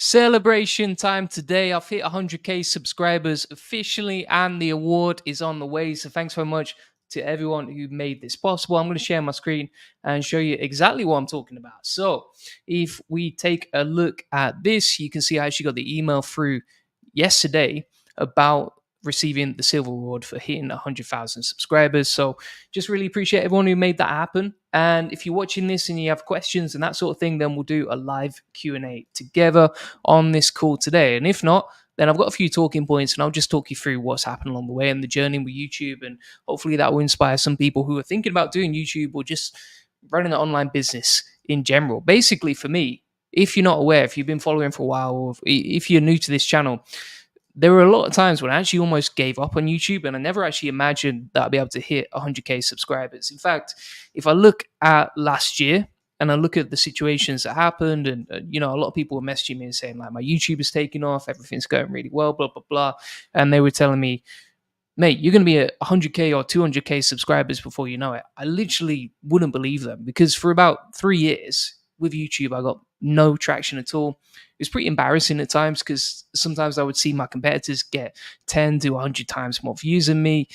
Celebration time today. I've hit 100k subscribers officially, and the award is on the way. So, thanks so much to everyone who made this possible. I'm going to share my screen and show you exactly what I'm talking about. So, if we take a look at this, you can see I actually got the email through yesterday about receiving the silver award for hitting 100,000 subscribers. So just really appreciate everyone who made that happen. And if you're watching this and you have questions and that sort of thing, then we'll do a live Q&A together on this call today. And if not, then I've got a few talking points and I'll just talk you through what's happened along the way and the journey with YouTube. And hopefully that will inspire some people who are thinking about doing YouTube or just running an online business in general. Basically, for me, if you're not aware, if you've been following for a while, or if you're new to this channel, there were a lot of times when I actually almost gave up on YouTube, and I never actually imagined that I'd be able to hit 100k subscribers. In fact, if I look at last year and I look at the situations that happened, and a lot of people were messaging me and saying like, my YouTube is taking off, everything's going really well, blah blah blah, and they were telling me, mate, you're going to be at 100k or 200k subscribers before you know it. I literally wouldn't believe them, because for about 3 years with YouTube, I got no traction at all. It was pretty embarrassing at times, because sometimes I would see my competitors get 10 to 100 times more views than me.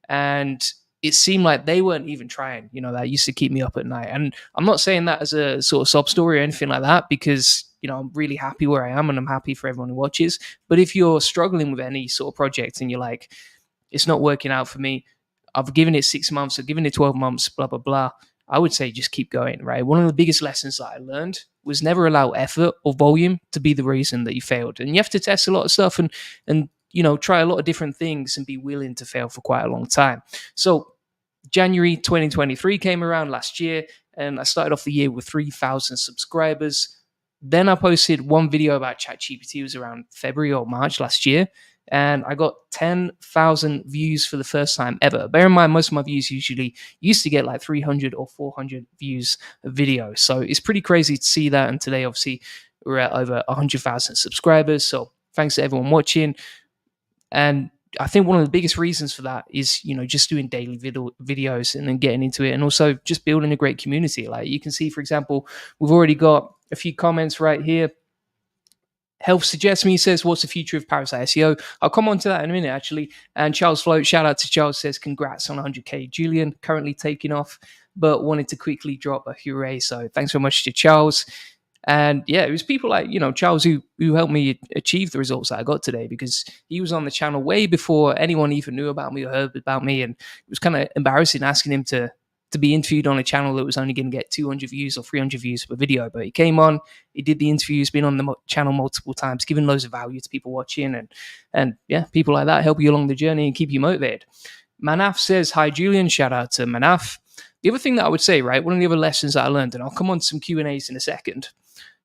And it seemed like they weren't even trying. That used to keep me up at night. And I'm not saying that as a sort of sob story or anything like that, because I'm really happy where I am and I'm happy for everyone who watches. But if you're struggling with any sort of project and you're like, it's not working out for me, I've given it 6 months, I've given it 12 months, blah, blah, blah, I would say just keep going, right? One of the biggest lessons that I learned was never allow effort or volume to be the reason that you failed. And you have to test a lot of stuff and try a lot of different things and be willing to fail for quite a long time. So January 2023 came around last year, and I started off the year with 3,000 subscribers. Then I posted one video about ChatGPT. It was around February or March last year, and I got 10,000 views for the first time ever. Bear in mind, most of my views usually used to get like 300 or 400 views a video. So it's pretty crazy to see that. And today, obviously, we're at over 100,000 subscribers. So thanks to everyone watching. And I think one of the biggest reasons for that is, just doing daily videos and then getting into it, and also just building a great community. Like you can see, for example, we've already got a few comments right here. Health Suggests Me says, what's the future of Parasite SEO? I'll come on to that in a minute, actually. And Charles Float, shout out to Charles, says, congrats on 100k. Julian, currently taking off, but wanted to quickly drop a hooray. So thanks very much to Charles. And yeah, it was people like, Charles who helped me achieve the results that I got today, because he was on the channel way before anyone even knew about me or heard about me. And it was kind of embarrassing asking him to be interviewed on a channel that was only going to get 200 views or 300 views per video. But he came on, he did the interviews, been on the channel multiple times, giving loads of value to people watching. And yeah, people like that help you along the journey and keep you motivated. Manaf says, hi, Julian. Shout out to Manaf. The other thing that I would say, right, one of the other lessons that I learned, and I'll come on to some Q&As in a second,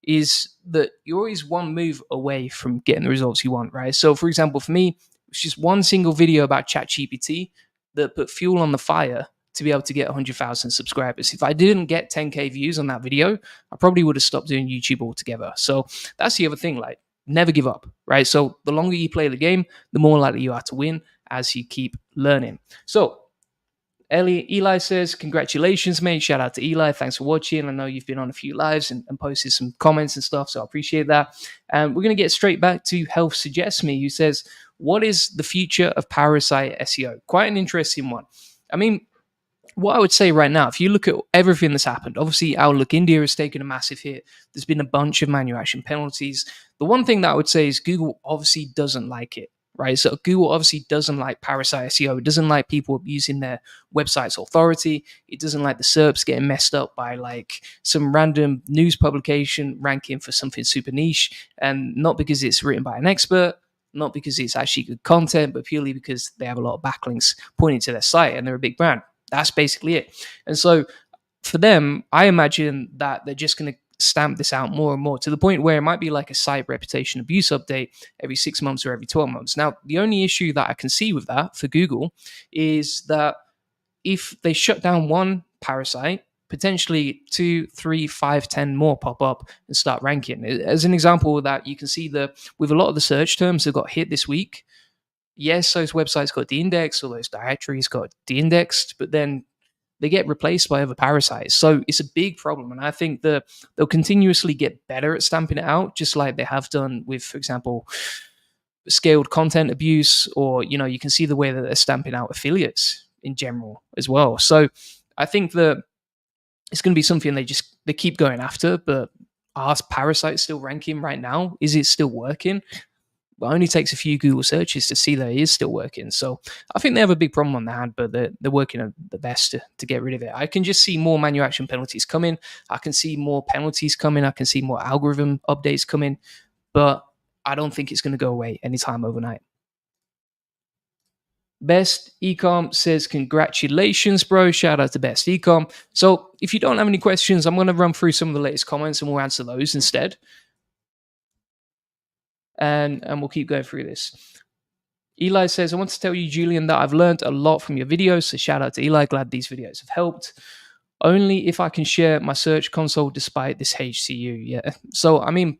is that you're always one move away from getting the results you want, right? So, for example, for me, it's just one single video about ChatGPT that put fuel on the fire to be able to get 100,000 subscribers. If I didn't get 10k views on that video, I probably would have stopped doing YouTube altogether. So that's the other thing, like never give up, right? So the longer you play the game, the more likely you are to win as you keep learning. So Eli says, congratulations, mate. Shout out to Eli. Thanks for watching. I know you've been on a few lives and posted some comments and stuff, so I appreciate that. And we're going to get straight back to Health Suggests Me, who says, what is the future of Parasite SEO? Quite an interesting one. I mean, what I would say right now, if you look at everything that's happened, obviously Outlook India has taken a massive hit. There's been a bunch of manual action penalties. The one thing that I would say is Google obviously doesn't like it, right? So Google obviously doesn't like Parasite SEO. It doesn't like people abusing their website's authority. It doesn't like the SERPs getting messed up by like some random news publication ranking for something super niche, and not because it's written by an expert, not because it's actually good content, but purely because they have a lot of backlinks pointing to their site and they're a big brand. That's basically it. And so for them, I imagine that they're just going to stamp this out more and more, to the point where it might be like a site reputation abuse update every 6 months or every 12 months. Now, the only issue that I can see with that for Google is that if they shut down one parasite, potentially 2, 3, 5, 10 more pop up and start ranking. As an example of that, you can see that with a lot of the search terms that got hit this week, yes, those websites got de-indexed, or those directories got de-indexed, but then they get replaced by other parasites. So it's a big problem. And I think that they'll continuously get better at stamping it out, just like they have done with, for example, scaled content abuse, or, you can see the way that they're stamping out affiliates in general as well. So I think that it's going to be something they keep going after. But are parasites still ranking right now? Is it still working? Well, it only takes a few Google searches to see that it is still working. So I think they have a big problem on their hand, but they're working on the best to get rid of it. I can just see more manual action penalties coming. I can see more penalties coming. I can see more algorithm updates coming, but I don't think it's going to go away anytime overnight. Best Ecom says, congratulations, bro. Shout out to Best Ecom. So if you don't have any questions, I'm going to run through some of the latest comments and we'll answer those instead. And we'll keep going through this. Eli says, I want to tell you, Julian, that I've learned a lot from your videos. So shout out to Eli. Glad these videos have helped. Only if I can share my search console despite this HCU. Yeah. So, I mean,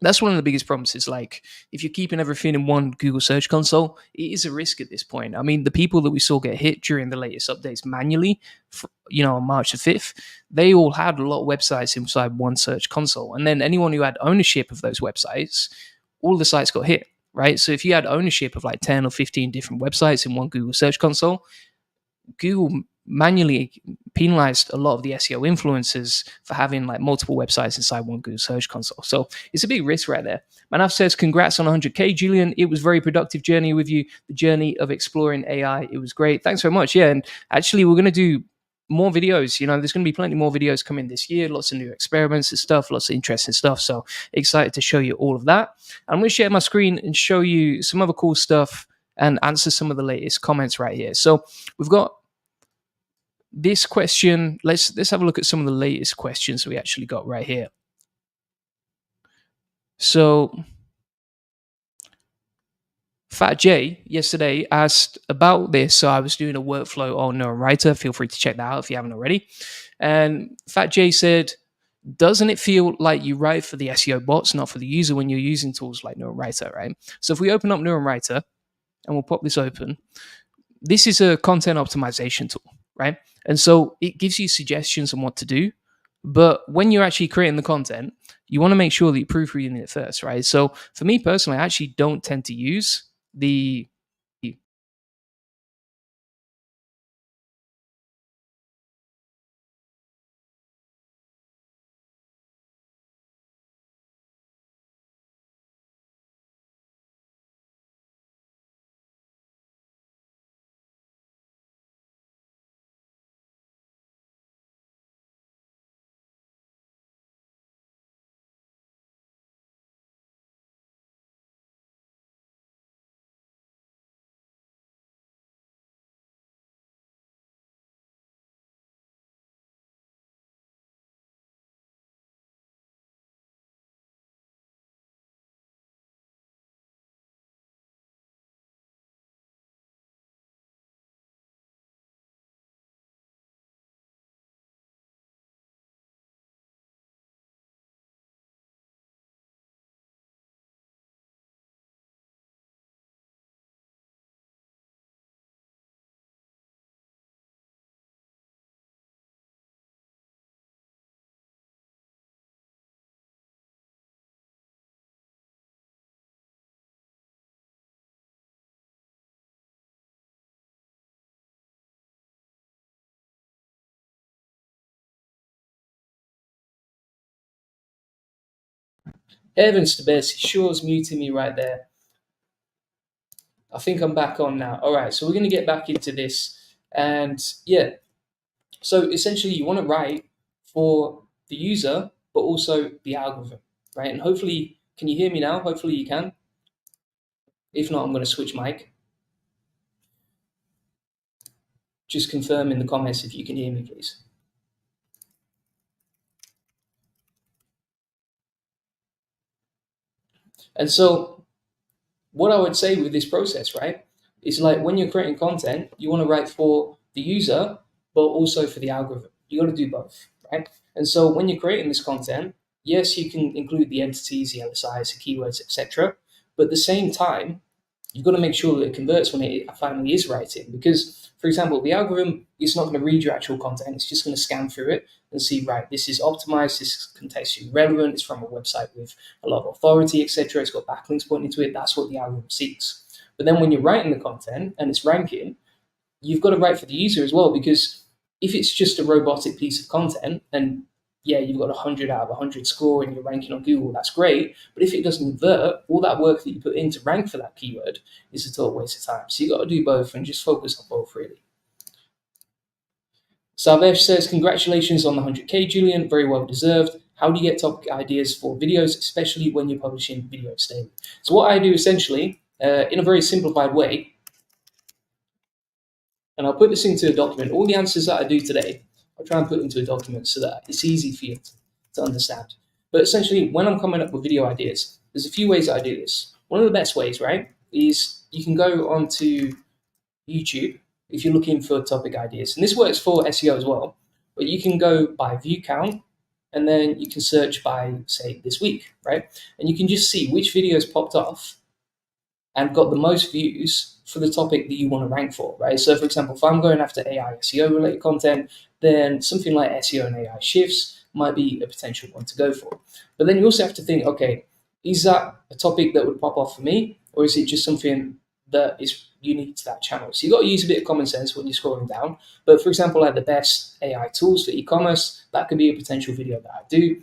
that's one of the biggest problems is, like, if you're keeping everything in one Google Search Console, it is a risk at this point. I mean, the people that we saw get hit during the latest updates manually, on March the 5th, they all had a lot of websites inside one Search Console. And then anyone who had ownership of those websites, all the sites got hit, right? So if you had ownership of like 10 or 15 different websites in one Google Search Console, Google manually penalized a lot of the SEO influencers for having like multiple websites inside one Google Search Console. So it's a big risk right there. Manav says, congrats on 100K, Julian. It was a very productive journey with you. The journey of exploring AI, it was great. Thanks very much. Yeah, and actually we're going to do more videos. There's going to be plenty more videos coming this year, lots of new experiments and stuff, lots of interesting stuff. So excited to show you all of that. I'm going to share my screen and show you some other cool stuff and answer some of the latest comments right here. So we've got this question. Let's have a look at some of the latest questions we actually got right here. So Fat J yesterday asked about this. So I was doing a workflow on Neuron Writer. Feel free to check that out if you haven't already. And Fat J said, doesn't it feel like you write for the SEO bots, not for the user, when you're using tools like Neuron Writer, right? So if we open up Neuron Writer and we'll pop this open, this is a content optimization tool, right? And so it gives you suggestions on what to do. But when you're actually creating the content, you want to make sure that you're proofreading it first, right? So for me personally, I actually don't tend to use the Heavens to best, he sure is muting me right there. I think I'm back on now. All right, so we're going to get back into this. And yeah, so essentially you want to write for the user, but also the algorithm, right? And hopefully, can you hear me now? Hopefully you can. If not, I'm going to switch mic. Just confirm in the comments if you can hear me, please. And so what I would say with this process, right, is like when you're creating content, you want to write for the user, but also for the algorithm. You got to do both, right? And so when you're creating this content, yes, you can include the entities, the LSIs, the keywords, etc. But at the same time, you've got to make sure that it converts when it finally is writing. Because for example, the algorithm is not going to read your actual content. It's just going to scan through it and see, right, this is optimized, this is contextually relevant, it's from a website with a lot of authority, etc. It's got backlinks pointing to it. That's what the algorithm seeks. But then when you're writing the content and it's ranking, you've got to write for the user as well, because if it's just a robotic piece of content and yeah, you've got 100 out of 100 score and you're ranking on Google, that's great. But if it doesn't convert, all that work that you put in to rank for that keyword is a total waste of time. So you've got to do both and just focus on both, really. Salvesh says, congratulations on the 100K, Julian. Very well deserved. How do you get topic ideas for videos, especially when you're publishing videos daily? So what I do essentially, in a very simplified way, and I'll put this into a document. All the answers that I do today, I'll try and put into a document so that it's easy for you to understand. But essentially, when I'm coming up with video ideas, there's a few ways that I do this. One of the best ways, right, is you can go onto YouTube if you're looking for topic ideas. And this works for SEO as well. But you can go by view count, and then you can search by, say, this week, right? And you can just see which videos popped off and got the most views for the topic that you want to rank for, right? So for example, if I'm going after AI SEO related content, then something like SEO and AI shifts might be a potential one to go for. But then you also have to think, okay, is that a topic that would pop off for me, or is it just something that is unique to that channel? So you've got to use a bit of common sense when you're scrolling down. But for example, like the best AI tools for e-commerce, that could be a potential video that I do.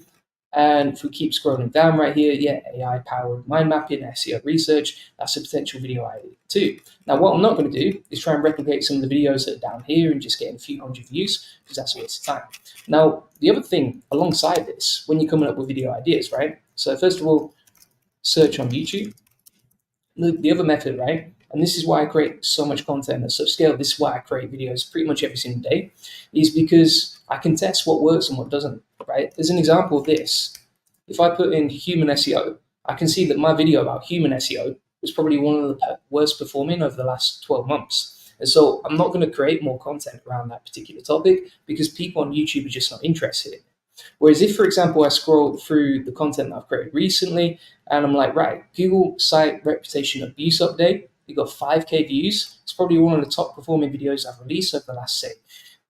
And if we keep scrolling down right here, yeah, AI-powered mind mapping, SEO research, that's a potential video idea too. Now, what I'm not going to do is try and replicate some of the videos that are down here and just getting a few hundred views, because that's a waste of time. Now, the other thing alongside this, when you're coming up with video ideas, right? So first of all, search on YouTube. The other method, right? And this is why I create so much content at such scale. This is why I create videos pretty much every single day, is because I can test what works and what doesn't, right? As an example of this, if I put in human SEO, I can see that my video about human SEO was probably one of the worst performing over the last 12 months. And so I'm not going to create more content around that particular topic because people on YouTube are just not interested in it. Whereas if, for example, I scroll through the content that I've created recently and I'm like, right, Google site reputation abuse update, we got 5K views. It's probably one of the top performing videos I've released over the last, say,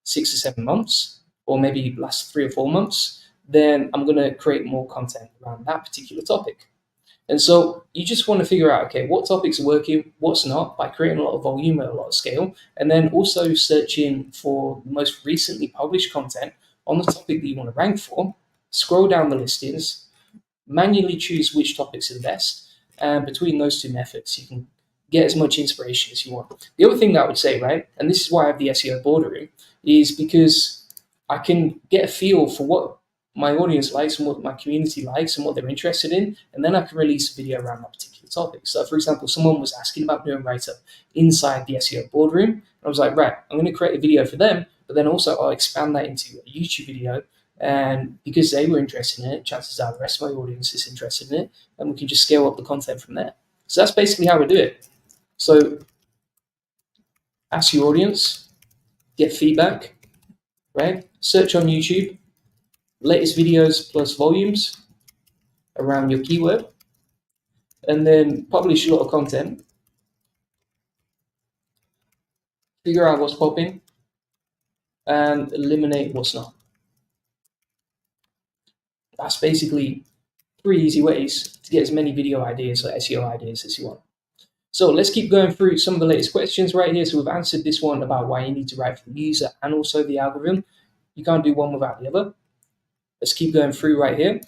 6 or 7 months, or maybe last 3 or 4 months. Then I'm going to create more content around that particular topic. And so you just want to figure out, okay, what topics are working, what's not, by creating a lot of volume at a lot of scale, and then also searching for the most recently published content on the topic that you want to rank for. Scroll down the listings, manually choose which topics are the best, and between those two methods, you can get as much inspiration as you want. The other thing that I would say, right, and this is why I have the SEO boardroom, is because I can get a feel for what my audience likes and what my community likes and what they're interested in, and then I can release a video around that particular topic. So for example, someone was asking about doing write-up inside the SEO boardroom. I was like, right, I'm going to create a video for them, but then also I'll expand that into a YouTube video. And because they were interested in it, chances are the rest of my audience is interested in it, and we can just scale up the content from there. So that's basically how we do it. So ask your audience, get feedback, right? Search on YouTube, latest videos plus volumes around your keyword, and then publish a lot of content. Figure out what's popping and eliminate what's not. That's basically 3 easy ways to get as many video ideas or SEO ideas as you want. So let's keep going through some of the latest questions right here. So we've answered this one about why you need to write for the user and also the algorithm. You can't do one without the other. Let's keep going through right here.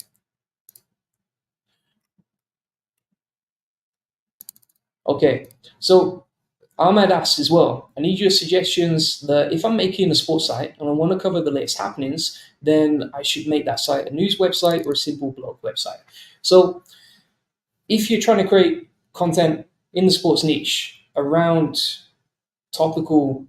Okay, so Ahmed asks as well, I need your suggestions that if I'm making a sports site and I want to cover the latest happenings, then I should make that site a news website or a simple blog website. So if you're trying to create content in the sports niche around topical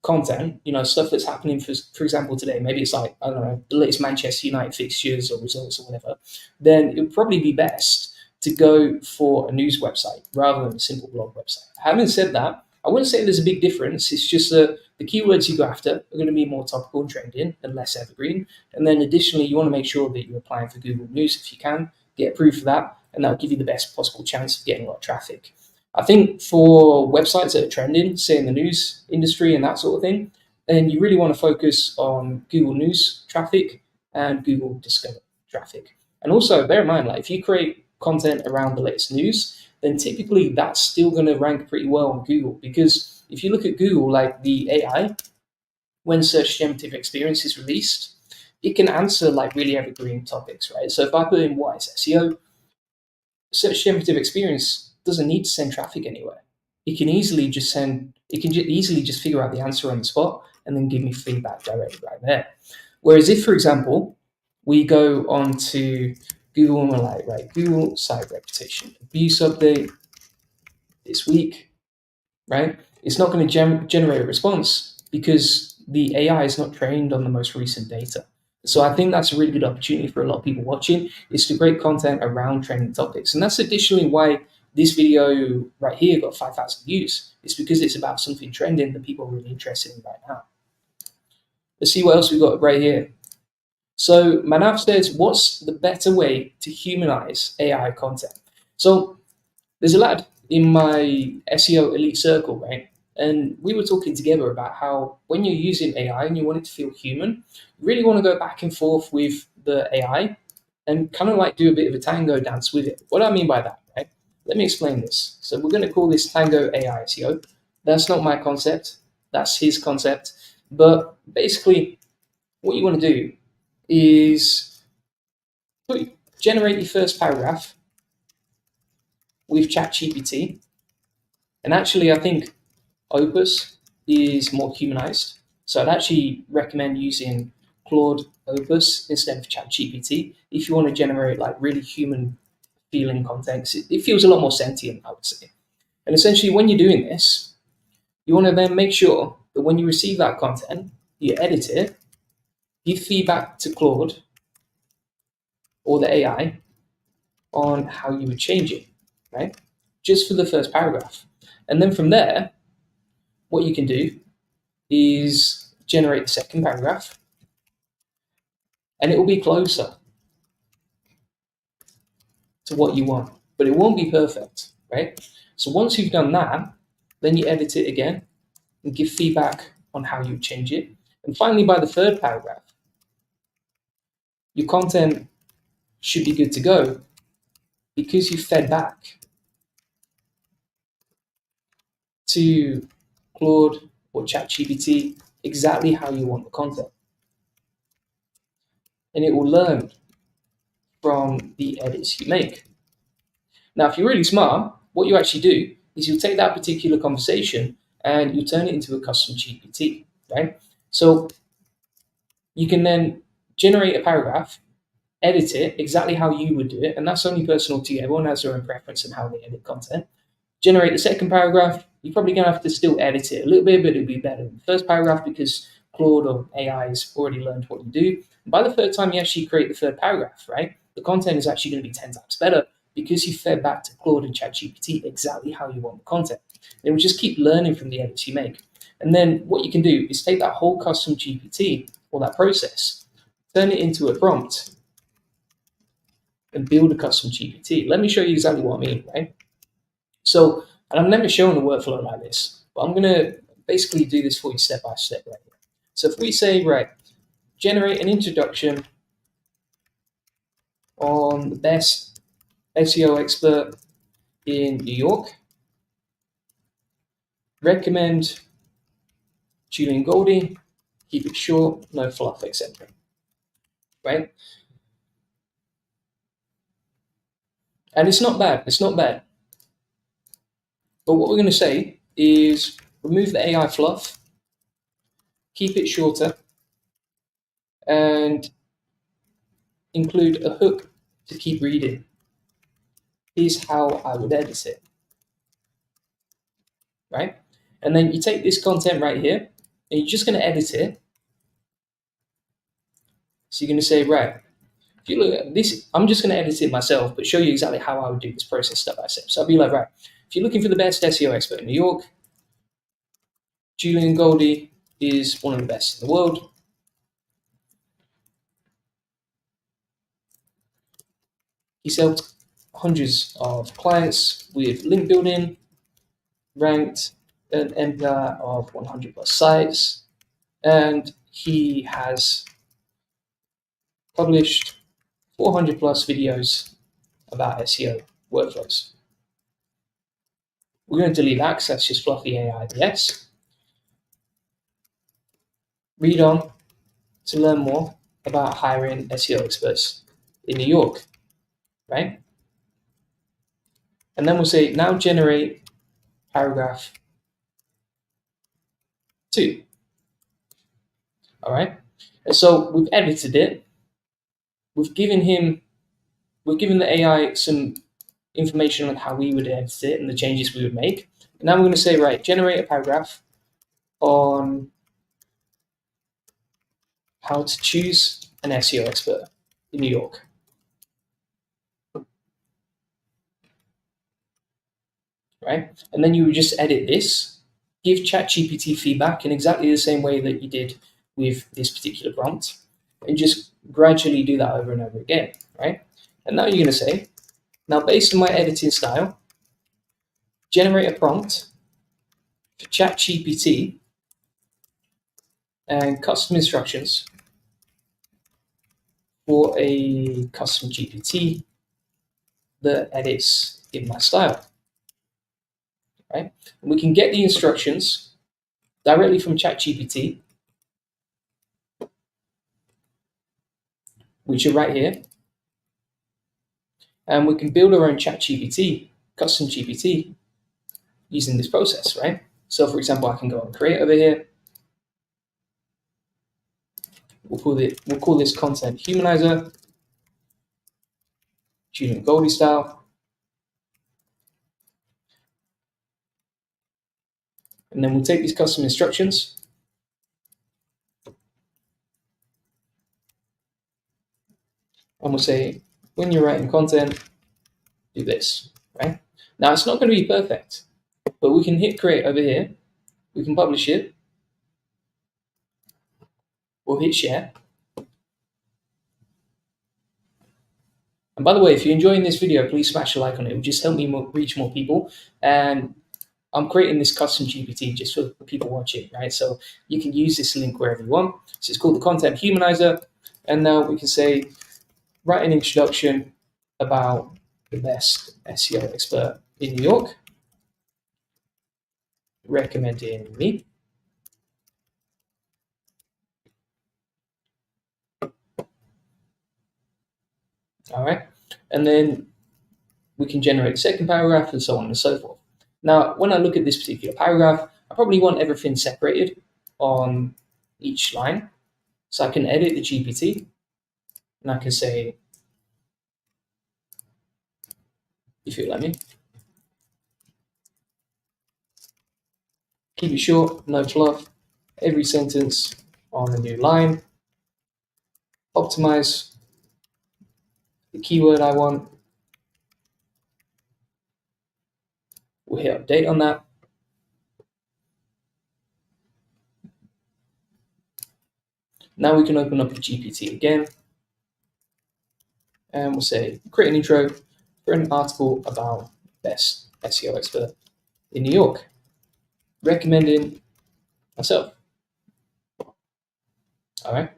content, you know, stuff that's happening, for example, today, maybe it's like, I don't know, the latest Manchester United fixtures or results or whatever, then it would probably be best to go for a news website rather than a simple blog website. Having said that, I wouldn't say there's a big difference. It's just that the keywords you go after are going to be more topical and trending and less evergreen. And then additionally, you want to make sure that you're applying for Google News if you can, get approved for that, and that'll give you the best possible chance of getting a lot of traffic. I think for websites that are trending, say in the news industry and that sort of thing, then you really want to focus on Google News traffic and Google Discover traffic. And also bear in mind, like if you create content around the latest news, then typically that's still going to rank pretty well on Google. Because if you look at Google, like the AI, when search generative experience is released, it can answer like really evergreen topics, right? So if I put in what is SEO, search generative experience doesn't need to send traffic anywhere. It can easily just figure out the answer on the spot and then give me feedback directly right there. Whereas if, for example, we go on to Google and we're like, right, Google site reputation abuse update this week, right? It's not going to generate a response because the AI is not trained on the most recent data. So I think that's a really good opportunity for a lot of people watching, is to create content around trending topics. And that's additionally why this video right here got 5,000 views. It's because it's about something trending that people are really interested in right now. Let's see what else we've got right here. So Manav says, what's the better way to humanize AI content? So there's a lad in my SEO elite circle, right? And we were talking together about how when you're using AI and you want it to feel human, you really want to go back and forth with the AI and kind of like do a bit of a tango dance with it. What do I mean by that, right? Let me explain this. So we're going to call this Tango AI SEO. That's not my concept. That's his concept. But basically, what you want to do is generate your first paragraph with ChatGPT. And actually, I think Opus is more humanized. So I'd actually recommend using Claude Opus instead of ChatGPT if you want to generate like really human feeling content. It feels a lot more sentient, I would say. And essentially, when you're doing this, you want to then make sure that when you receive that content, you edit it, give feedback to Claude or the AI on how you would change it, right? Just for the first paragraph. And then from there, what you can do is generate the second paragraph, and it will be closer to what you want, but it won't be perfect, right? So once you've done that, then you edit it again and give feedback on how you change it. And finally, by the third paragraph, your content should be good to go because you fed back to Claude or ChatGPT exactly how you want the content. And it will learn from the edits you make. Now, if you're really smart, what you actually do is you'll take that particular conversation and you turn it into a custom GPT, right? So you can then generate a paragraph, edit it exactly how you would do it, and that's only personal to you. Everyone has their own preference in how they edit content. Generate the second paragraph. You're probably going to have to still edit it a little bit, but it'll be better than the first paragraph because Claude or AI has already learned what you do. And by the third time you actually create the third paragraph, right, the content is actually going to be 10 times better because you fed back to Claude and ChatGPT exactly how you want the content. It will just keep learning from the edits you make. And then what you can do is take that whole custom GPT or that process, turn it into a prompt, and build a custom GPT. Let me show you exactly what I mean, right? So, and I've never shown a workflow like this, but I'm going to basically do this for you step by step right here. So if we say, right, generate an introduction on the best SEO expert in New York, recommend Julian Goldie, keep it short, no fluff, etc. Right? And it's not bad. It's not bad. But what we're going to say is remove the AI fluff, keep it shorter, and include a hook to keep reading. Here's how I would edit it. Right? And then you take this content right here, and you're just going to edit it. So you're going to say, right, if you look at this, I'm just going to edit it myself, but show you exactly how I would do this process step by step. So I'll be like, right, if you're looking for the best SEO expert in New York, Julian Goldie is one of the best in the world. He's helped hundreds of clients with link building, ranked an MPI of 100 plus sites, and he has published 400 plus videos about SEO workflows. We're going to delete that because that's just fluffy AI BS. Read on to learn more about hiring SEO experts in New York, right? And then we'll say, now generate paragraph 2. All right. And so we've edited it. We've given the AI some information on how we would edit it and the changes we would make. And now we're going to say, right, generate a paragraph on how to choose an SEO expert in New York. Right? And then you would just edit this, give ChatGPT feedback in exactly the same way that you did with this particular prompt, and just gradually do that over and over again, right? And now you're going to say, now based on my editing style, generate a prompt for ChatGPT and custom instructions for a custom GPT that edits in my style, right? And we can get the instructions directly from ChatGPT, which are right here. And we can build our own ChatGPT, custom GPT, using this process, right? So for example, I can go and create over here. We'll call this content humanizer, Julian Goldie style. And then we'll take these custom instructions. And we'll say, when you're writing content, do this, right? Now it's not going to be perfect, but we can hit create over here. We can publish it. We'll hit share. And by the way, if you're enjoying this video, please smash a like on it. It will just help me reach more people. And I'm creating this custom GPT just for people watching, right? So you can use this link wherever you want. So it's called the Content Humanizer. And now we can say, write an introduction about the best SEO expert in New York, recommending me. All right. And then we can generate a second paragraph and so on and so forth. Now, when I look at this particular paragraph, I probably want everything separated on each line. So I can edit the GPT and I can say, if you let me, keep it short, no fluff, every sentence on a new line, optimize the keyword I want. We'll hit update on that. Now we can open up the GPT again. And we'll say, create an intro for an article about best SEO expert in New York, recommending myself. All right.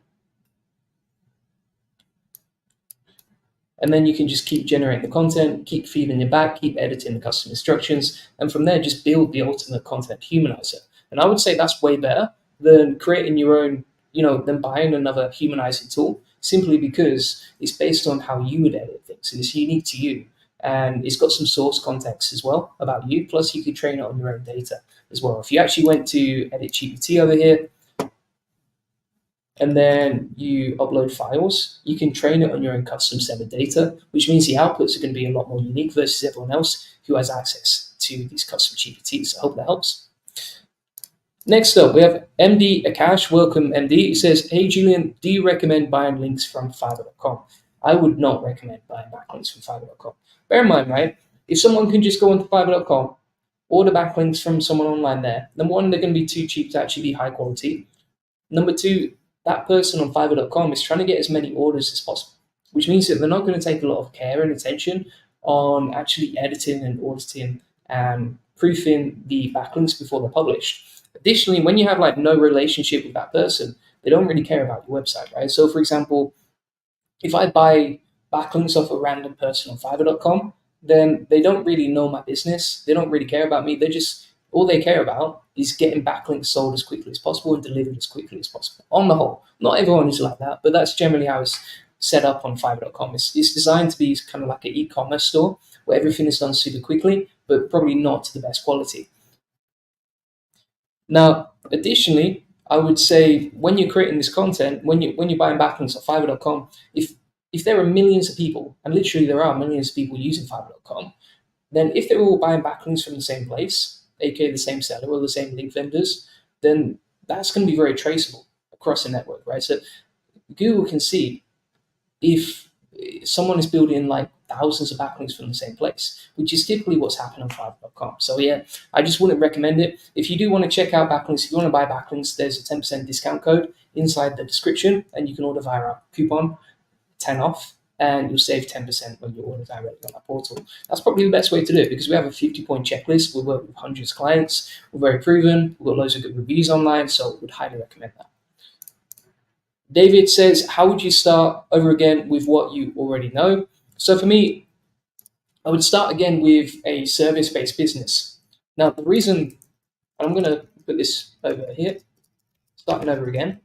And then you can just keep generating the content, keep feeding it back, keep editing the custom instructions, and from there just build the ultimate content humanizer. And I would say that's way better than creating your own, than buying another humanizing tool, simply because it's based on how you would edit things. And it's unique to you. And it's got some source context as well about you. Plus you could train it on your own data as well. If you actually went to edit GPT over here, and then you upload files, you can train it on your own custom set of data, which means the outputs are going to be a lot more unique versus everyone else who has access to these custom GPTs. I hope that helps. Next up, we have MD Akash. Welcome, MD. He says, hey, Julian, do you recommend buying links from Fiverr.com? I would not recommend buying backlinks from Fiverr.com. Bear in mind, right, if someone can just go onto Fiverr.com, order backlinks from someone online there, number one, they're going to be too cheap to actually be high quality. Number two, that person on Fiverr.com is trying to get as many orders as possible, which means that they're not going to take a lot of care and attention on actually editing and auditing and proofing the backlinks before they're published. Additionally, when you have like no relationship with that person, they don't really care about your website, right? So, for example, if I buy backlinks off a random person on Fiverr.com, then they don't really know my business. They don't really care about me. They just all they care about is getting backlinks sold as quickly as possible and delivered as quickly as possible. On the whole, not everyone is like that, but that's generally how it's set up on Fiverr.com. It's designed to be kind of like an e-commerce store where everything is done super quickly, but probably not to the best quality. Now, additionally, I would say when you're creating this content, when you're buying backlinks on Fiverr.com, if there are millions of people, and literally there are millions of people using Fiverr.com, then if they're all buying backlinks from the same place, aka the same seller or the same link vendors, then that's going to be very traceable across the network, right? So Google can see if someone is building like thousands of backlinks from the same place, which is typically what's happened on Fiverr.com. So yeah, I just wouldn't recommend it. If you do want to check out backlinks, if you want to buy backlinks, there's a 10% discount code inside the description, and you can order via our coupon, 10 off, and you'll save 10% when you order directly on our portal. That's probably the best way to do it because we have a 50-point checklist. We work with hundreds of clients. We're very proven. We've got loads of good reviews online, so I would highly recommend that. David says, how would you start over again with what you already know? So for me, I would start again with a service-based business. Now, the reason, I'm going to put this over here, starting over again.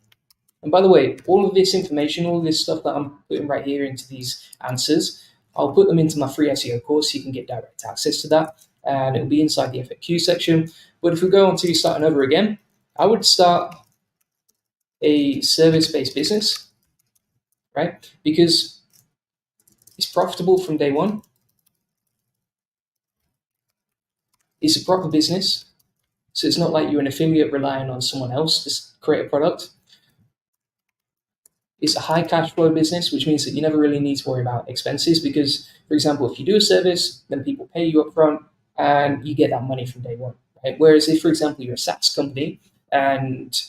And by the way, all of this information, all of this stuff that I'm putting right here into these answers, I'll put them into my free SEO course so you can get direct access to that. And it'll be inside the FAQ section. But if we go on to starting over again, I would start a service-based business, right? Because it's profitable from day one. It's a proper business. So it's not like you're an affiliate relying on someone else to create a product. It's a high cash flow business, which means that you never really need to worry about expenses because, for example, if you do a service, then people pay you up front and you get that money from day one, right? Whereas if, for example, you're a SaaS company and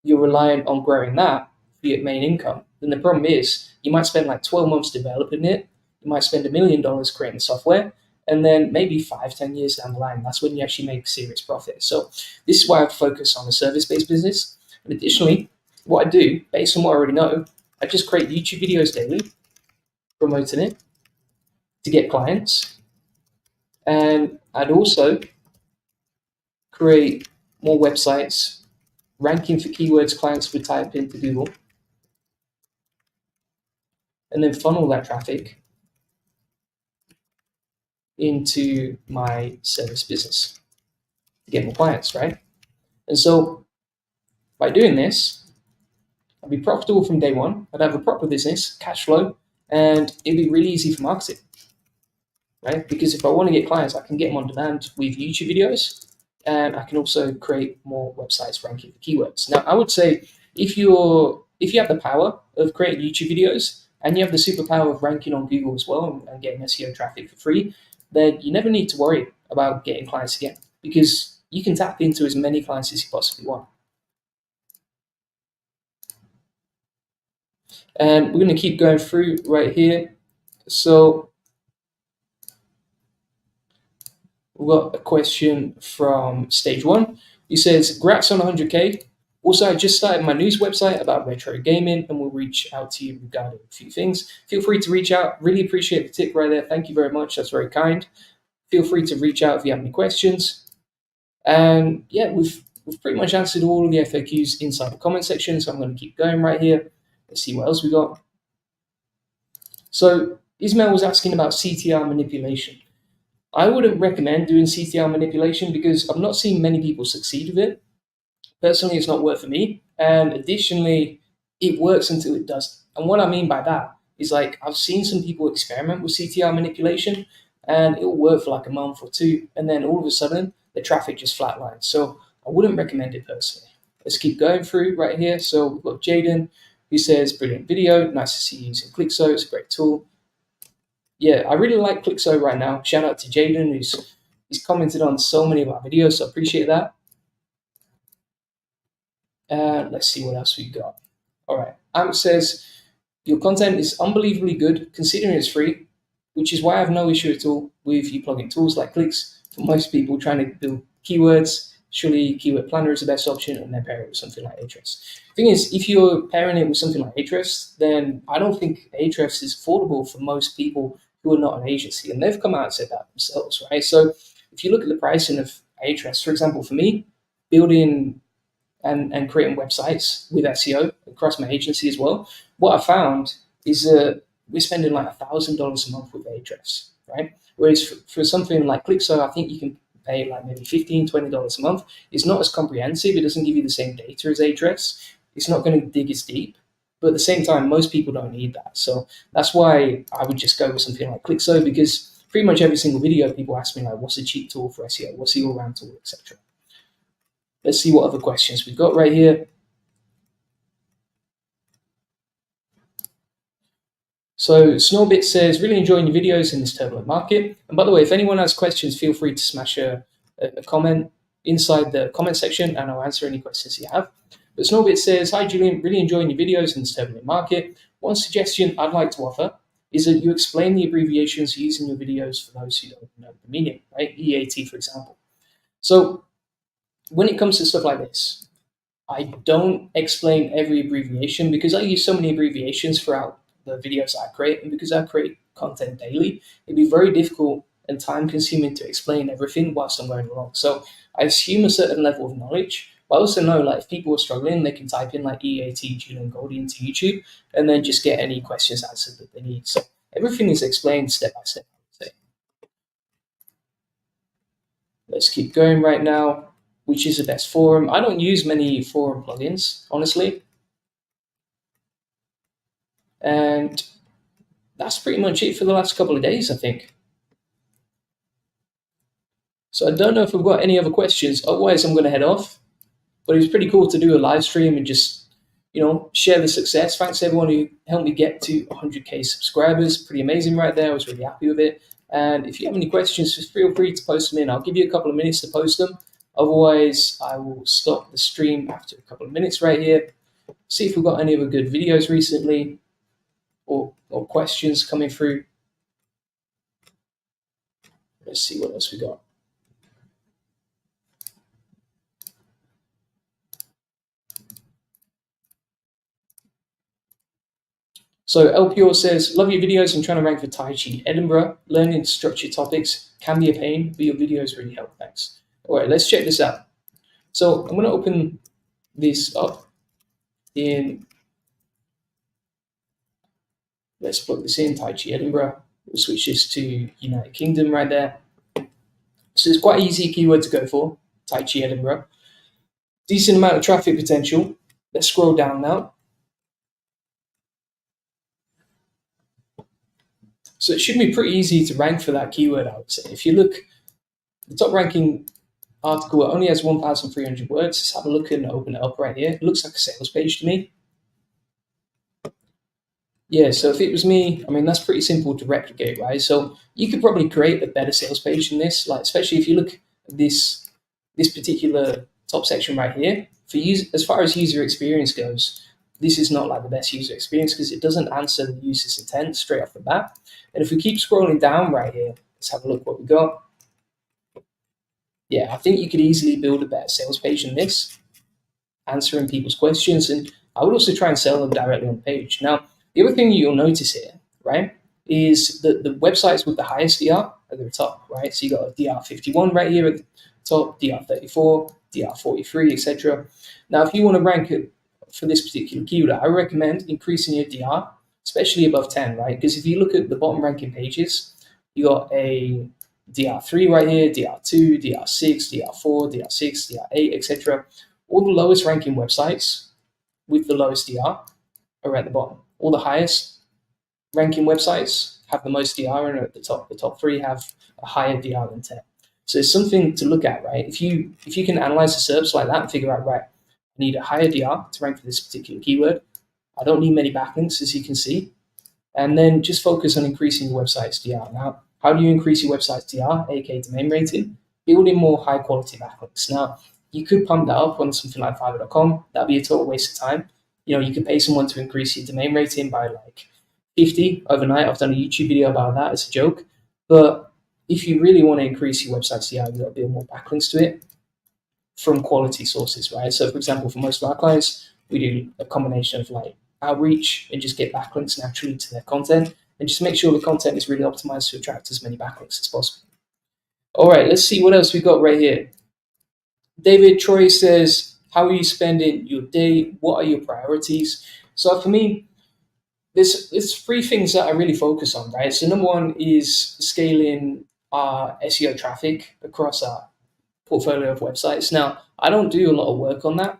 you're reliant on growing that for your main income, then the problem is you might spend like 12 months developing it. You might spend $1 million creating software. And then maybe 5-10 years down the line, that's when you actually make serious profit. So this is why I focus on a service-based business. And additionally, what I do, based on what I already know, I just create YouTube videos daily, promoting it to get clients. And I'd also create more websites, ranking for keywords clients would type into Google, and then funnel that traffic into my service business to get more clients, right? And so by doing this, I'd be profitable from day one. I'd have a proper business, cash flow, and it'd be really easy for marketing, right? Because if I want to get clients, I can get them on demand with YouTube videos, and I can also create more websites ranking for keywords. Now, I would say if you have the power of creating YouTube videos and you have the superpower of ranking on Google as well and getting SEO traffic for free, then you never need to worry about getting clients again because you can tap into as many clients as you possibly want. And we're going to keep going through right here. So we've got a question from Stage 1. He says, congrats on 100K. Also, I just started my news website about retro gaming and we'll reach out to you regarding a few things. Feel free to reach out. Really appreciate the tip right there. Thank you very much. That's very kind. Feel free to reach out if you have any questions. And yeah, we've pretty much answered all of the FAQs inside the comment section. So I'm going to keep going right here. Let's see what else we got. So Ismail was asking about CTR manipulation. I wouldn't recommend doing CTR manipulation because I've not seen many people succeed with it. Personally, it's not worked for me. And additionally, it works until it doesn't. And what I mean by that is like I've seen some people experiment with CTR manipulation and it'll work for like a month or two. And then all of a sudden, the traffic just flatlines. So I wouldn't recommend it personally. Let's keep going through right here. So we've got Jaden who says, brilliant video. Nice to see you using Clixo. It's a great tool. Yeah, I really like Clixo right now. Shout out to Jaden he's commented on so many of our videos. So I appreciate that. Let's see what else we got. All right. Amp says, your content is unbelievably good considering it's free, which is why I have no issue at all with you plugging tools like Clicks for most people trying to build keywords, surely keyword planner is the best option, and then pair it with something like Ahrefs. Thing is, if you're pairing it with something like Ahrefs, then I don't think Ahrefs is affordable for most people who are not an agency, and they've come out and said that themselves, right? So if you look at the pricing of Ahrefs, for example, for me, building and creating websites with SEO across my agency as well, what I found is that we're spending like $1,000 a month with Ahrefs, right? Whereas for something like ClickSo, I think you can pay like maybe $15, $20 a month. It's not as comprehensive. It doesn't give you the same data as Ahrefs. It's not going to dig as deep. But at the same time, most people don't need that. So that's why I would just go with something like ClickSo, because pretty much every single video people ask me like, what's a cheap tool for SEO? What's the all-round tool, etc. Let's see what other questions we've got right here. So Snorbit says, really enjoying your videos in this turbulent market. And by the way, if anyone has questions, feel free to smash a comment inside the comment section and I'll answer any questions you have. But Snorbit says, hi Julian, really enjoying your videos in this turbulent market. One suggestion I'd like to offer is that you explain the abbreviations used in your videos for those who don't know the meaning, right? EAT, for example. So when it comes to stuff like this, I don't explain every abbreviation because I use so many abbreviations throughout the videos I create, and because I create content daily, it'd be very difficult and time consuming to explain everything whilst I'm going along. So I assume a certain level of knowledge, but I also know like if people are struggling, they can type in like EAT Julian Goldie into YouTube and then just get any questions answered that they need. So everything is explained step by step, I would say. Let's keep going right now. Which is the best forum? I don't use many forum plugins, honestly. And that's pretty much it for the last couple of days, I think. So I don't know if we've got any other questions. Otherwise, I'm going to head off. But it was pretty cool to do a live stream and just, share the success. Thanks to everyone who helped me get to 100K subscribers. Pretty amazing right there. I was really happy with it. And if you have any questions, just feel free to post them in. I'll give you a couple of minutes to post them. Otherwise, I will stop the stream after a couple of minutes right here. See if we've got any other good videos recently or questions coming through. Let's see what else we got. So LPO says, love your videos and trying to rank for Tai Chi. Edinburgh, learning structured topics can be a pain, but your videos really help. Thanks. All right, let's check this out. So I'm going to open this up in, let's plug this in, Tai Chi Edinburgh. We'll switch this to United Kingdom right there. So it's quite an easy keyword to go for, Tai Chi Edinburgh. Decent amount of traffic potential. Let's scroll down now. So it should be pretty easy to rank for that keyword, I would say. If you look, the top ranking article only has 1,300 words. Let's have a look and open it up right here. It looks like a sales page to me. Yeah, so if it was me, I mean, that's pretty simple to replicate, right? So you could probably create a better sales page than this, like especially if you look at this particular top section right here. For as far as user experience goes, this is not like the best user experience because it doesn't answer the user's intent straight off the bat. And if we keep scrolling down right here, let's have a look what we got. Yeah, I think you could easily build a better sales page than this, answering people's questions. And I would also try and sell them directly on the page. Now, the other thing you'll notice here, right, is that the websites with the highest DR are at the top, right? So you got a DR51 right here at the top, DR34, DR43, etc. Now, if you want to rank it for this particular keyword, I recommend increasing your DR, especially above 10, right? Because if you look at the bottom ranking pages, you got a DR3 right here, DR2, DR6, DR4, DR6, DR8, etc. All the lowest ranking websites with the lowest DR are at the bottom. All the highest ranking websites have the most DR and are at the top. The top three have a higher DR than 10. So it's something to look at, right? If you can analyze the SERPs like that and figure out, right, I need a higher DR to rank for this particular keyword. I don't need many backlinks, as you can see. And then just focus on increasing your website's DR. Now, how do you increase your website's DR, aka domain rating? Building more high quality backlinks. Now, you could pump that up on something like Fiverr.com. That'd be a total waste of time. You could pay someone to increase your domain rating by like 50 overnight. I've done a YouTube video about that as a joke. But if you really want to increase your website CI, you've got to build more backlinks to it from quality sources, right? So for example, for most of our clients, we do a combination of like outreach and just get backlinks naturally to their content and just make sure the content is really optimized to attract as many backlinks as possible. All right, let's see what else we got right here. David Troy says, how are you spending your day? What are your priorities? So for me, there's three things that I really focus on, right? So number one is scaling our SEO traffic across our portfolio of websites. Now, I don't do a lot of work on that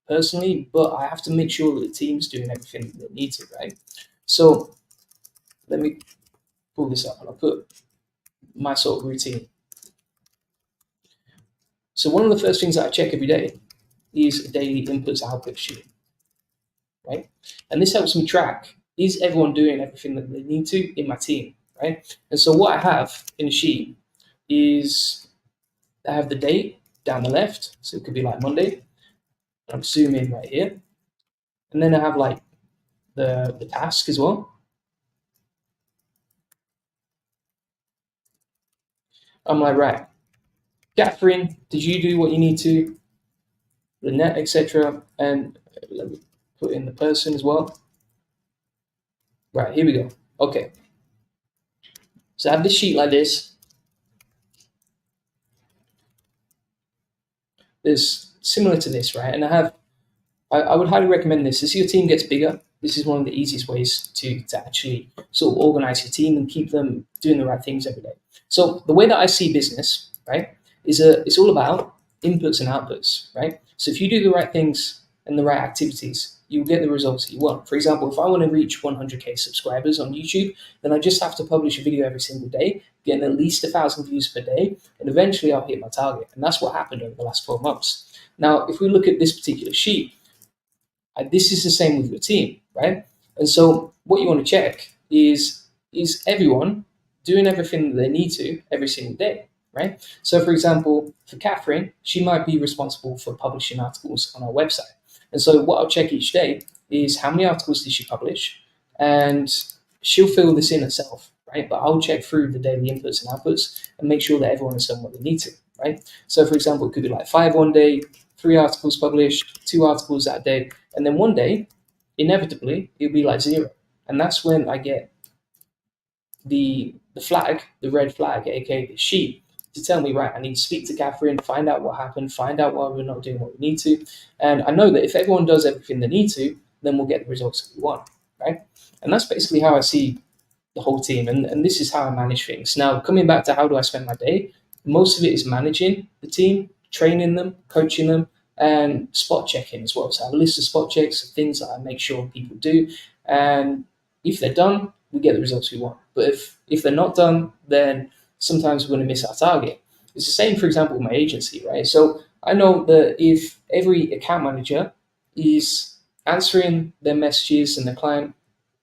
personally, but I have to make sure that the team's doing everything they need to, right? So let me pull this up and I'll put my sort of routine. So one of the first things that I check every day is a daily inputs output sheet, right? And this helps me track, is everyone doing everything that they need to in my team, right? And so what I have in a sheet is I have the date down the left, so it could be like Monday. I'm zooming right here. And then I have like the task as well. I'm like, right, Catherine, did you do what you need to? Lynette, etc. And let me put in the person as well. Right, here we go. Okay. So I have this sheet like this. There's similar to this, right? And I would highly recommend this. As your team gets bigger, this is one of the easiest ways to actually sort of organize your team and keep them doing the right things every day. So the way that I see business, right, is it's all about inputs and outputs, right? So if you do the right things and the right activities, you'll get the results that you want. For example, if I want to reach 100K subscribers on YouTube, then I just have to publish a video every single day, getting at least 1,000 views per day, and eventually I'll hit my target. And that's what happened over the last 12 months. Now, if we look at this particular sheet, this is the same with your team, right? And so what you want to check is everyone doing everything that they need to every single day, right? So for example, for Catherine, she might be responsible for publishing articles on our website. And so what I'll check each day is how many articles did she publish? And she'll fill this in herself, right? But I'll check through the daily inputs and outputs and make sure that everyone has done what they need to, right? So for example, it could be like 5 one day, 3 articles published, 2 articles that day, and then one day, inevitably, it'll be like 0. And that's when I get the flag, the red flag, aka the sheet, to tell me, right, I need to speak to Catherine, find out what happened, find out why we're not doing what we need to. And I know that if everyone does everything they need to, then we'll get the results that we want, right? And that's basically how I see the whole team. And this is how I manage things. Now, coming back to how do I spend my day, most of it is managing the team, training them, coaching them, and spot checking as well. So I have a list of spot checks of things that I make sure people do. And if they're done, we get the results we want. But if they're not done, then sometimes we're going to miss our target. It's the same, for example, with my agency, right? So I know that if every account manager is answering their messages and their client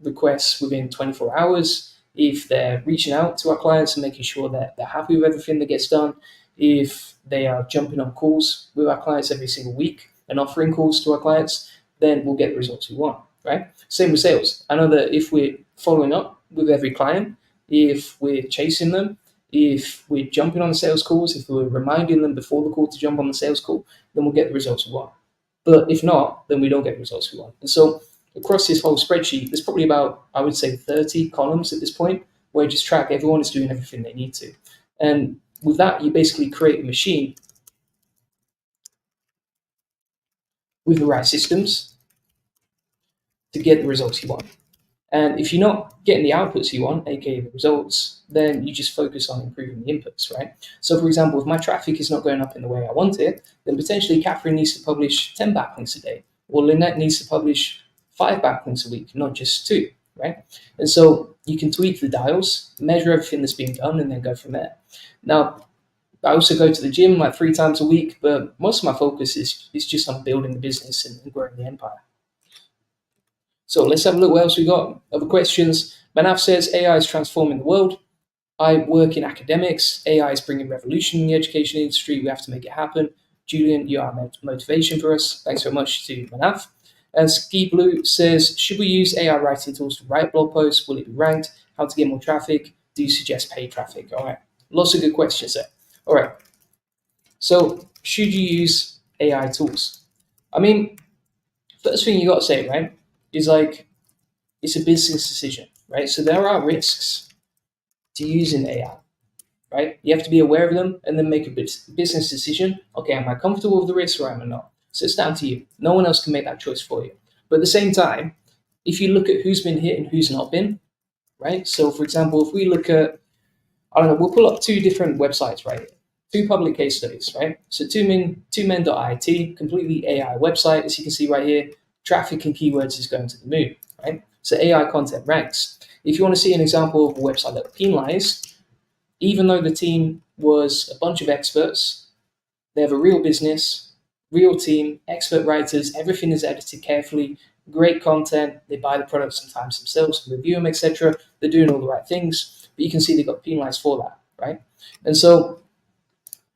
requests within 24 hours, if they're reaching out to our clients and making sure that they're happy with everything that gets done, if they are jumping on calls with our clients every single week and offering calls to our clients, then we'll get the results we want, right? Same with sales. I know that if we're following up with every client, if we're chasing them, if we're jumping on the sales calls, if we're reminding them before the call to jump on the sales call, then we'll get the results we want. But if not, then we don't get the results we want. And so across this whole spreadsheet, there's probably about, I would say, 30 columns at this point where you just track everyone is doing everything they need to. And with that, you basically create a machine with the right systems to get the results you want. And if you're not getting the outputs you want, aka the results, then you just focus on improving the inputs, right? So for example, if my traffic is not going up in the way I want it, then potentially Catherine needs to publish 10 backlinks a day, or Lynette needs to publish 5 backlinks a week, not just 2, right? And so you can tweak the dials, measure everything that's being done, and then go from there. Now, I also go to the gym like 3 times a week, but most of my focus is just on building the business and growing the empire. So let's have a look what else we got. Other questions. Manav says AI is transforming the world. I work in academics. AI is bringing revolution in the education industry. We have to make it happen. Julian, you are motivation for us. Thanks very much to Manav. And Ski Blue says, should we use AI writing tools to write blog posts? Will it be ranked? How to get more traffic? Do you suggest paid traffic? All right, Lots of good questions there. All right. So should you use AI tools? I mean, first thing you got to say, right, is like, it's a business decision, right? So there are risks to using AI, right? You have to be aware of them and then make a business decision. Okay, am I comfortable with the risk or am I not? So it's down to you. No one else can make that choice for you. But at the same time, if you look at who's been hit and who's not been, right? So for example, if we look at, I don't know, we'll pull up two different websites, right? Two public case studies, right? So twomen.it, completely AI website, as you can see right here. Traffic and keywords is going to the moon, right? So AI content ranks. If you want to see an example of a website that penalized, even though the team was a bunch of experts, they have a real business, real team, expert writers, everything is edited carefully, great content, they buy the products sometimes themselves, review them, etc. They're doing all the right things, but you can see they got penalized for that, right? And so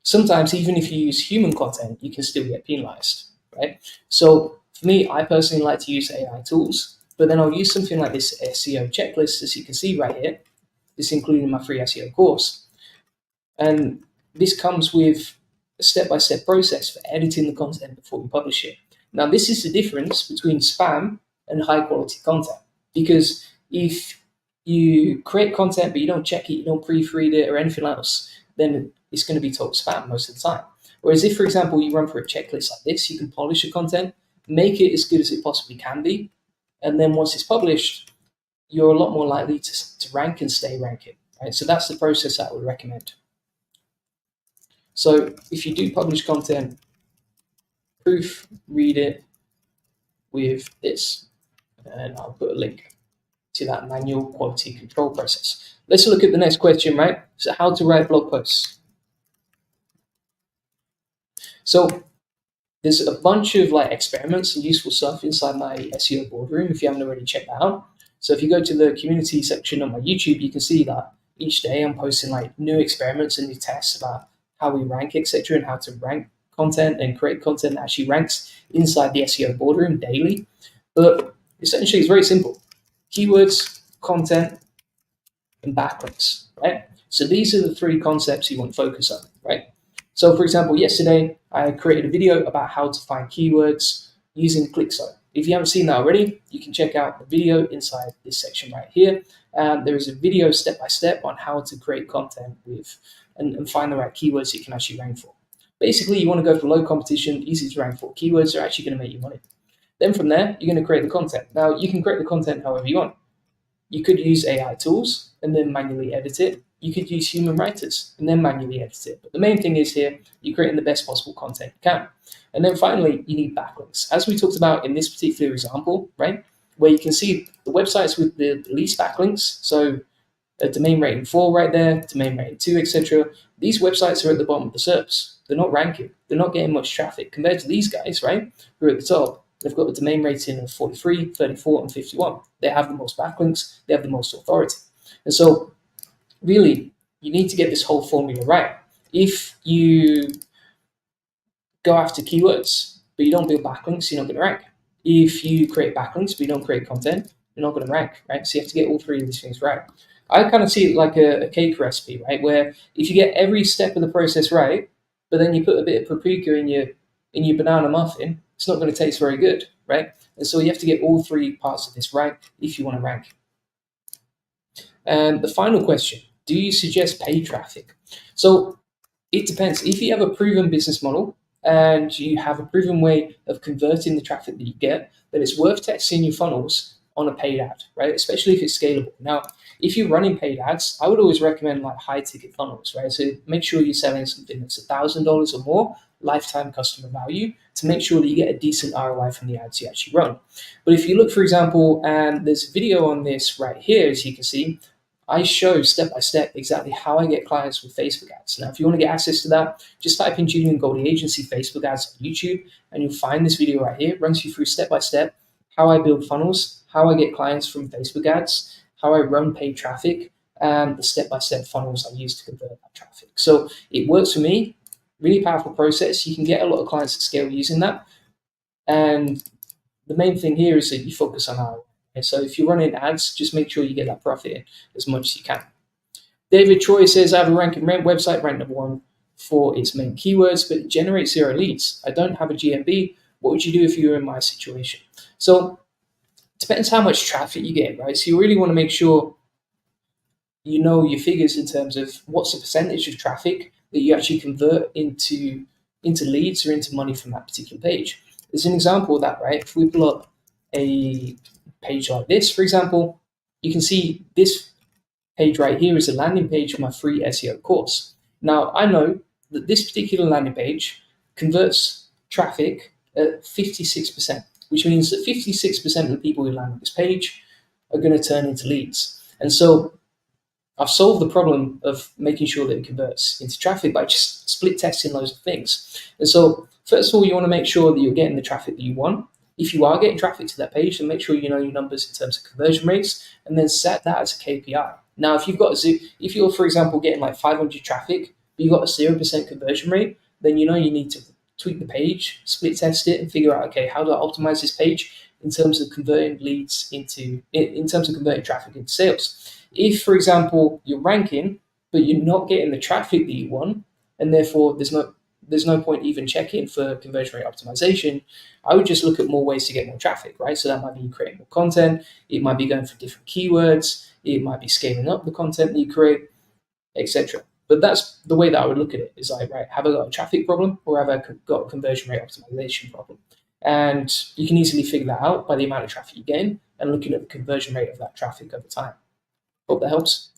sometimes even if you use human content, you can still get penalized, right? So for me, I personally like to use AI tools, but then I'll use something like this SEO checklist, as you can see right here. This included in my free SEO course. And this comes with a step-by-step process for editing the content before you publish it. Now, this is the difference between spam and high-quality content. Because if you create content but you don't check it, you don't proofread it or anything else, then it's going to be total spam most of the time. Whereas if, for example, you run through a checklist like this, you can polish the content, make it as good as it possibly can be, and then once it's published, you're a lot more likely to rank and stay ranking. Right? So that's the process I would recommend. So if you do publish content, proofread it with this, and I'll put a link to that manual quality control process. Let's look at the next question, right? So how to write blog posts. So there's a bunch of like experiments and useful stuff inside my SEO boardroom if you haven't already checked that out. So if you go to the community section on my YouTube, you can see that each day I'm posting like new experiments and new tests about how we rank, etc., and how to rank content and create content that actually ranks inside the SEO boardroom daily. But essentially, it's very simple: keywords, content, and backlinks, right? So these are the three concepts you want to focus on, right? So for example, yesterday I created a video about how to find keywords using ClickSo. If you haven't seen that already, you can check out the video inside this section right here. There is a video step-by-step on how to create content with and find the right keywords that you can actually rank for. Basically, you want to go for low competition, easy to rank for keywords that are actually going to make you money. Then from there, you're going to create the content. Now, you can create the content however you want. You could use AI tools and then manually edit it. You could use human writers and then manually edit it. But the main thing is here, you're creating the best possible content you can. And then finally, you need backlinks. As we talked about in this particular example, right, where you can see the websites with the least backlinks, so a domain rating 4 right there, domain rating 2, etc. These websites are at the bottom of the SERPs. They're not ranking. They're not getting much traffic compared to these guys, right, who are at the top. They've got a domain rating of 43, 34, and 51. They have the most backlinks. They have the most authority. And so really, you need to get this whole formula right. If you go after keywords, but you don't build backlinks, you're not going to rank. If you create backlinks, but you don't create content, you're not going to rank, right? So you have to get all three of these things right. I kind of see it like a cake recipe, right? Where if you get every step of the process right, but then you put a bit of paprika in your banana muffin, it's not going to taste very good, right? And so you have to get all three parts of this right if you want to rank. And the final question, do you suggest paid traffic? So it depends. If you have a proven business model and you have a proven way of converting the traffic that you get, then it's worth testing your funnels on a paid ad, right? Especially if it's scalable. Now, if you're running paid ads, I would always recommend like high ticket funnels, right? So make sure you're selling something that's $1,000 or more lifetime customer value to make sure that you get a decent ROI from the ads you actually run. But if you look, for example, and there's a video on this right here, as you can see, I show step by step exactly how I get clients with Facebook ads. Now, if you want to get access to that, just type in Julian Goldie Agency Facebook ads on YouTube, and you'll find this video right here. It runs you through step by step how I build funnels, how I get clients from Facebook ads, how I run paid traffic, and the step by step funnels I use to convert that traffic. So it works for me. Really powerful process. You can get a lot of clients at scale using that. And the main thing here is that you focus on ROI. So if you're running ads, just make sure you get that profit as much as you can. David Troy says, I have a rank and rent website, ranked #1 for its main keywords, but it generates 0 leads. I don't have a GMB. What would you do if you were in my situation? So it depends how much traffic you get, right? So you really want to make sure you know your figures in terms of what's the percentage of traffic that you actually convert into leads or into money from that particular page. As an example of that, right? If we pull up a page like this, for example, you can see this page right here is a landing page for my free SEO course. Now, I know that this particular landing page converts traffic at 56%, which means that 56% of the people who land on this page are going to turn into leads. And so I've solved the problem of making sure that it converts into traffic by just split testing loads of things. And so, first of all, you want to make sure that you're getting the traffic that you want. If you are getting traffic to that page, then make sure you know your numbers in terms of conversion rates, and then set that as a KPI. Now, if you're, for example, getting like 500 traffic, but you've got a 0% conversion rate, then you know you need to tweak the page, split test it, and figure out, okay, how do I optimize this page in terms of converting leads in terms of converting traffic into sales. If, for example, you're ranking, but you're not getting the traffic that you want, and therefore there's no point even checking for conversion rate optimization, I would just look at more ways to get more traffic, right? So that might be creating more content, it might be going for different keywords, it might be scaling up the content that you create, etc. But that's the way that I would look at it, is like, right, have I got a traffic problem or have I got a conversion rate optimization problem? And you can easily figure that out by the amount of traffic you gain and looking at the conversion rate of that traffic over time. Hope that helps.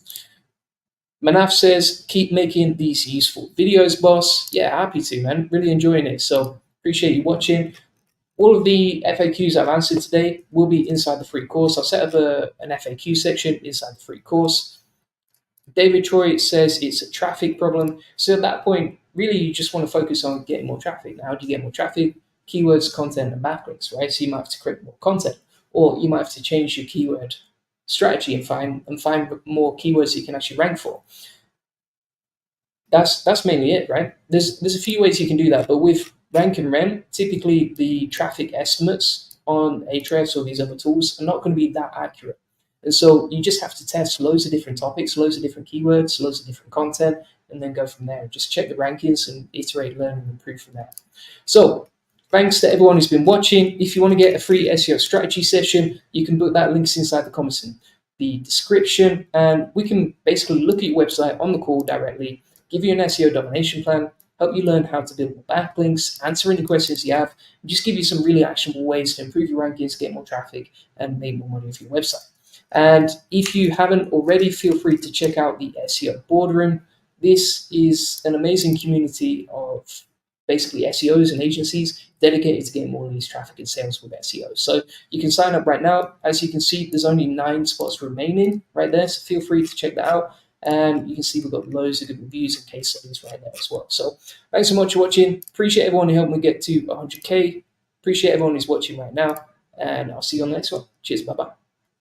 Manaf says, keep making these useful videos, boss. Yeah, happy to, man. Really enjoying it. So appreciate you watching. All of the FAQs I've answered today will be inside the free course. I'll set up an FAQ section inside the free course. David Troy says it's a traffic problem. So at that point, really, you just want to focus on getting more traffic. Now, how do you get more traffic? Keywords, content, and backlinks, right? So you might have to create more content, or you might have to change your keyword strategy and find more keywords that you can actually rank for. That's mainly it, right? There's a few ways you can do that, but with Rank and Rem, typically the traffic estimates on Ahrefs or these other tools are not going to be that accurate. And so you just have to test loads of different topics, loads of different keywords, loads of different content, and then go from there. Just check the rankings and iterate, learn, and improve from there. So thanks to everyone who's been watching. If you want to get a free SEO strategy session, you can book that. Links inside the comments in the description. And we can basically look at your website on the call directly, give you an SEO domination plan, help you learn how to build more backlinks, answer any questions you have, and just give you some really actionable ways to improve your rankings, get more traffic, and make more money off your website. And if you haven't already, feel free to check out the SEO Boardroom. This is an amazing community of basically SEOs and agencies dedicated to getting more leads, traffic, and sales with SEO. So you can sign up right now. As you can see, there's only 9 spots remaining right there, so feel free to check that out. And you can see we've got loads of good reviews and case studies right there as well. So thanks so much for watching. Appreciate everyone who helped me get to 100K. Appreciate everyone who's watching right now. And I'll see you on the next one. Cheers. Bye-bye.